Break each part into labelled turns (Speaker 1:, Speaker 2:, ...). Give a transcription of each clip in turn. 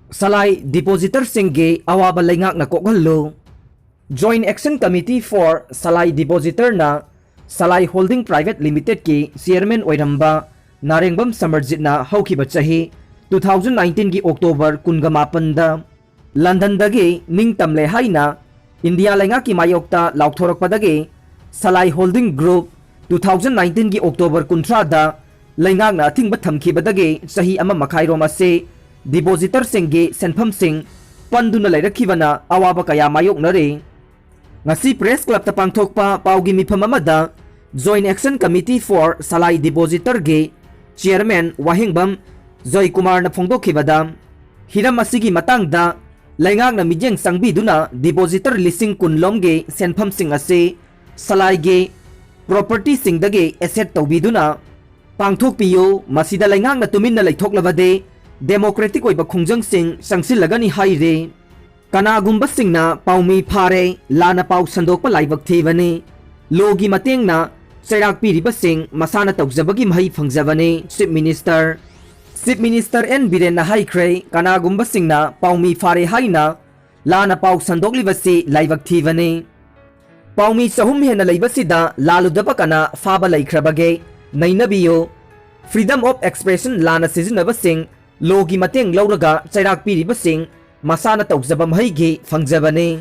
Speaker 1: Salai Depositor Singge awaba laingak na kokhalo. Joint Action Committee for Salai Depositor na Salai Holding Private Limited ki Chairman oiramba Narengbam Samarjit na haukiba chahi 2019 ki October 18 da London dagi ningtamle haina India laingak ki mayokta laukthorokpadagi Salai Holding Group 2019 ki October 13 da laingak na athingba thamkhibadagi chahi ama makhairom ase Depositor Singge Senpham Singh Panduna Lairakibana Awaba Kaya Mayoknare Ngasi Press Club ta pangthokpa paugi mifam amada Joint Action Committee for Salai Depositor ge Chairman Wahingbam Joy Kumar na phongdokhibada hiram asigi matangda laingak na mijeng sangbiduna Depositor lising kunlom ge Senpham Singh ase Salai ge property singdage asset tawbiduna pangthokpiyo masida laingak na tuminna laithoklabade Democratic oiba khongjang sing sangsil lagani haire kanagumba singna paumi phare lana pau sandokpa laibak thebane logi matengna chairak piriba sing masana tawjabagi mahi phangjabane Chief Minister N Biren na haikre kanagumba singna paumi phare haina lana pau sandoklibasi laibak thebane paumi sahum hena laibasida laludaba kana faba laikhrabage nainabiyo Freedom of Expression lana sizinaba sing Logi mateng lauraga chairak piriba sing masana tawjaba mahaigi phangjabane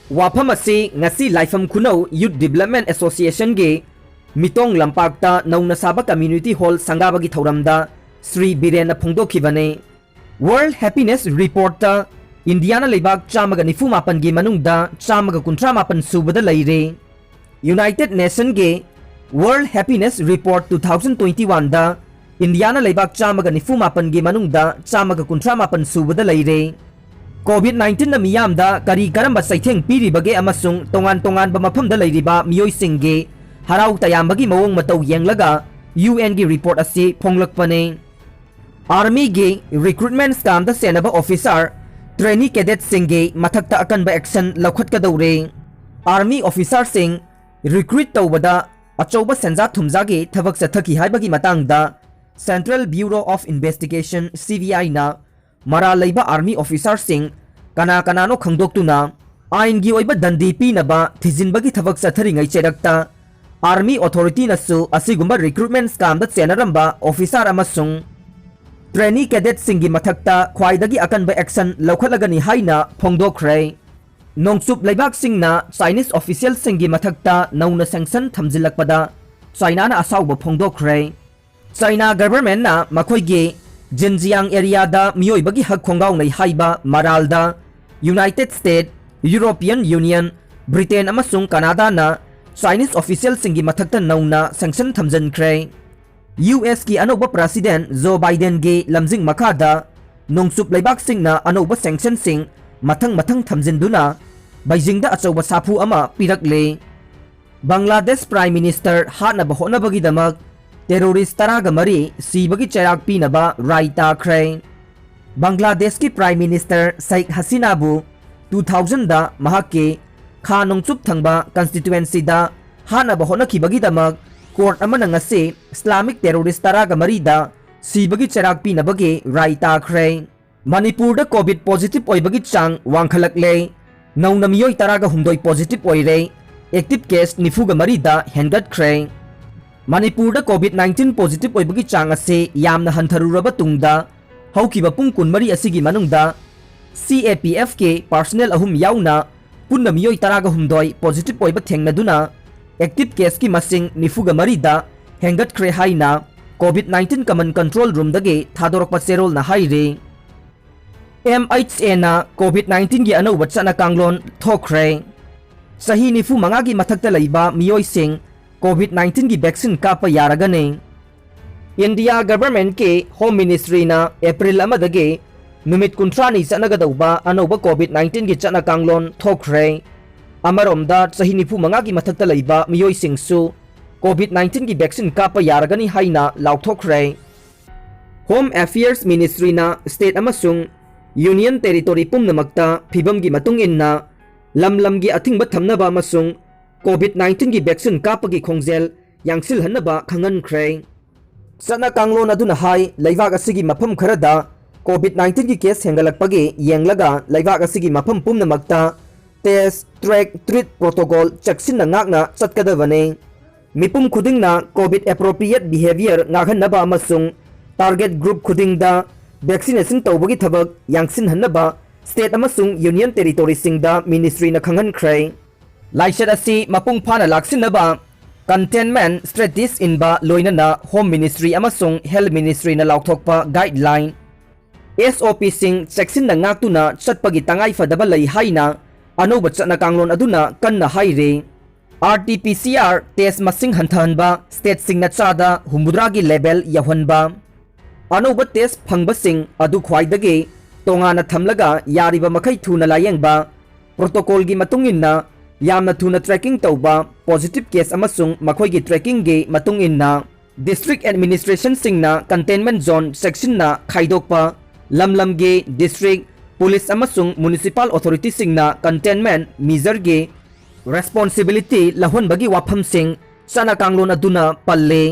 Speaker 1: wafam ase ngasi laifam khunau Youth Development Association ge mitong lampakta nauna saba community hall sangabagi thauramda Sri Biren na phongdokhibane World Happiness Report ta Indiana leibak chamaga nifu mapan ge manungda chamaga kuntra mapan subada laire United Nation ge World Happiness Report 2021 da Indiana leibak chamaga nifu mapan ge manungda chamaga kuntra mapan subada laire COVID-19 na miyamda kari karamba saitheng piribage amasung tongan ba mafamda lairiba miyoi singge harau tayambagi mawong matau yenglaga UN ge report ase phonglakpane Army ge recruitment scam da senaba officer trainee cadet singge mathakta akanba action laukhatkadawre Army officer sing recruit tawbada achauba senja thumjage thabak chathaki haibagi matangda Central Bureau of Investigation CBI na mara leiba army officer sing kana no khangdoktuna ain gi oiba dandi pinaba thijinbagi thabak satharingai cherakta army authority na su asigumba recruitment scam da chenaramba officer amasung trainee cadet singi mathakta khwaidagi akanba action laukhalagani haina phongdokre nongsup leibak singna Chinese official singi mathakta nauna sanction thamjilakpada China na asauba phongdokre China government na makhoige Xinjiang area da miyoi bagi hak khongaw nei haiba maralda United States, European Union, Britain amasung Canada na Chinese official singi mathakta nauna sanction thamjankhre US ki anoba president Joe Biden ge lamjing makada nongsup leibak singna anoba sanction sing mathang thamjinduna Beijing da achauba sapu ama pirakle Bangladesh Prime Minister hatna bahona bagi damak terrorist taraga mari sibagi chairak pinaba raita kray Bangladesh ki Prime Minister Sheikh Hasina bu 2000 da mahake kha nongchup thangba constituency da hana bahona khibagi damak court amana ngase Islamic terrorist taraga mari da sibagi chairak pinabage raita kray Manipur da COVID positive oibagi chang wangkhalakle nauna miyoi taraga humdoi positive oire active case nifuga mari da hengat kray Manipur da COVID-19 positive oibagi chang ase yamna hantharuraba tungda haukiba pung kunmari asigi manungda CAPF ke personnel ahum yauna punna miyoi taraga humdoi positive oiba thengnaduna active case ki masing nifuga mari da hengat khre haina COVID-19 command control room dage thadorokpa serol na haire MHA na COVID-19 gi anoba chana kanglon thokre sahi nifu mangagi mathakta laiba miyoi sing COVID-19 की vaccine कापा यारगने India government के home ministry ना अप्रैल अमदगे नुमित कुंथ्रानी चनगदौबा अनौबा COVID-19 की चना कांगलोन थोखरे अमरोमदा सही निफु मंगा की मथक्ता लैबा मियोई सिंगसु COVID-19 की vaccine कापा यारगनी हाइना लाउथोखरे home affairs ministry ना स्टेट अमसुंग यूनियन टेरिटोरी पुमनमक्ता फिबम की मतुंग इन्ना लम की अथिंग थमनबा अमसुंग COVID-19 की वैक्सीन कापगी खोंगजेल यांगसिल हन्नबा खंगनख्रे चना कांगलोन अदुना हाई लैवाग असिगी मफम खरदा COVID-19 की केस हेंगलकपगी येंगलगा लेबाक असigi मफम पुमनमक्ता टेस्ट ट्रैक ट्रीट प्रोटोकॉल चेक्सिन नागना चटकदबने मिपुम खुदिंगना कोविड एप्रोप्रिएट बिहेवियर नागहन्नबा अमसुंग टारगेट ग्रुप खुदिंगदा वैक्सीनेशन तौबगी थबक यांगसिनहन्नबा स्टेट अमसुंग यूनियन टेरिटोरी सिंगदा मिनिस्ट्री न खंगनख्रै लाइसेट असि मपुंग फाना लाक्सिनबा कंटेनमेंट स्ट्रेटेजिस इनबा लोइनना होम मिनिस्ट्री अमसुंग हेल्थ मिनिस्ट्री न लाउथोकपा गाइडलाइन SOP सिंग चेक्सिन नागतुना चटपगी तंगाई फदबा लई हाइना अनौब चटना कांगलोन अदुना कन्ना हाइरे RT-PCR टेस्ट मसिंग हंथहनबा स्टेट सिंगना चादा हुमुद्रागी लेवल यहनबा अनौब टेस्ट फंगबसिंग अदु ख्वाइदगे तोंगाना थमलगा यारिबा मखै थुना लायेंगबा प्रोटोकॉल गी मतुंगिन्ना यामना थुना ट्रैकिंग तौबा पॉजिटिव केस अमसुंग मखोइगी ट्रैकिंग गे मतुंगिन्ना डिस्ट्रिक्ट एडमिनिस्ट्रेशन सिंगना कंटेनमेंट जोन सेक्शनना खाइदोकपा लमलमगे डिस्ट्रिक्ट पुलिस अमसुंग म्युनिसिपल अथॉरिटी सिंगना कंटेनमेंट मेजर गे रेस्पॉन्सिबिलिटी लहोनबगी वाफम सिंग चना कांगलोन अदुना पल्ले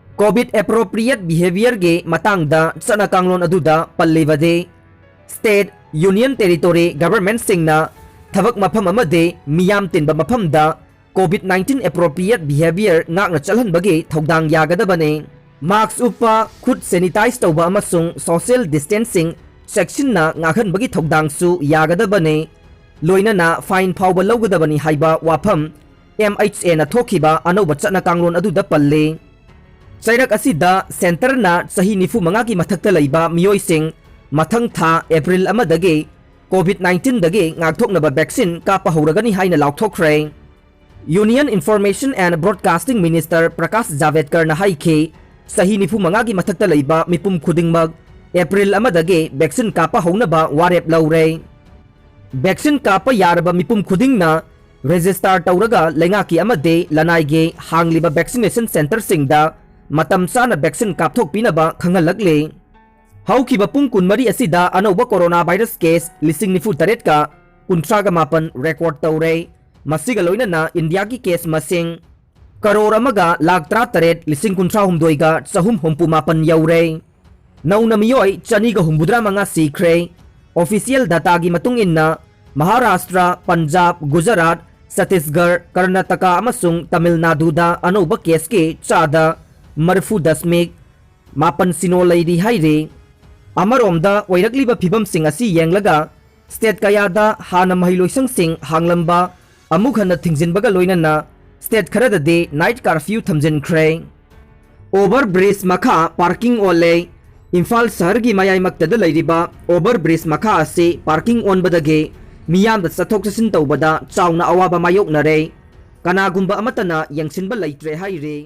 Speaker 1: कोविड एप्रोप्रिएट बिहेवियर गे मतंगदा चना कांगलोन अदुदा पल्लेबदे स्टेट यूनियन टेरिटोरी गवर्नमेंट सिंगना थबक मफम अमदे मियाम तिनबा मफमदा COVID-19 एप्रोप्रिएट बिहेवियर नागना चलहनबगी थौदांग यागदबने मास्क उपा खुद सैनिटाइज तौबा अमसुंग सोशल डिस्टेंसिंग सेक्शनना ngakhonbagi thogdangsu yagadabane loinana fine phawba lawgadabani haiba wafam MHA na thokiba anoba chana kanglon aduda palle chairak asida center na sahi nifu manga ki mathakta laiba miyoi sing mathang tha April amadage COVID-19 dage ngakthoknaba vaccine ka pahoragani haina laukthokre Union Information and Broadcasting Minister Prakash Javadekar na haike sahi nifu manga ki mathakta laiba mipum khudingmag April amadage vaccine kapa hounaba warep laure vaccine kapa yaraba mipum khudingna register tauraga lengaki amade lanaige hangliba vaccination center singda matam sana vaccine kapthok pinaba khangalakle haukiba pung kunmari asida anoba coronavirus case lising nifu taret ka kuntraga mapan record taure masiga loinana India ki case masing crore amaga lakh 38 lising kuntra humdoiga chahum hompu mapan yaure Nauna miyoi chaniga humbudra manga sikre official data gi matung inna Maharashtra, Punjab, Gujarat, Chhattisgarh, Karnataka amasung Tamil Nadu da anoba case ke chada marfu dasmik mapan sino laidi haire amaromda wairakliba phibam sing asi yenglaga state kaya da hana mahiloisang sing hanglamba amuk hana thingjinbaga loinana state kharada de night curfew thamjinkhre over bridge makha parking ole Imphal शहर की मयाइमक्तदा लैरिबा over bridge मखा असे parking ओनबदगे मियामदा चथोक चसिन तौबदा Chowna अवाबा मायोकनरे कनागुंबा अमतना यंगसिनबा लैत्रे हाइरे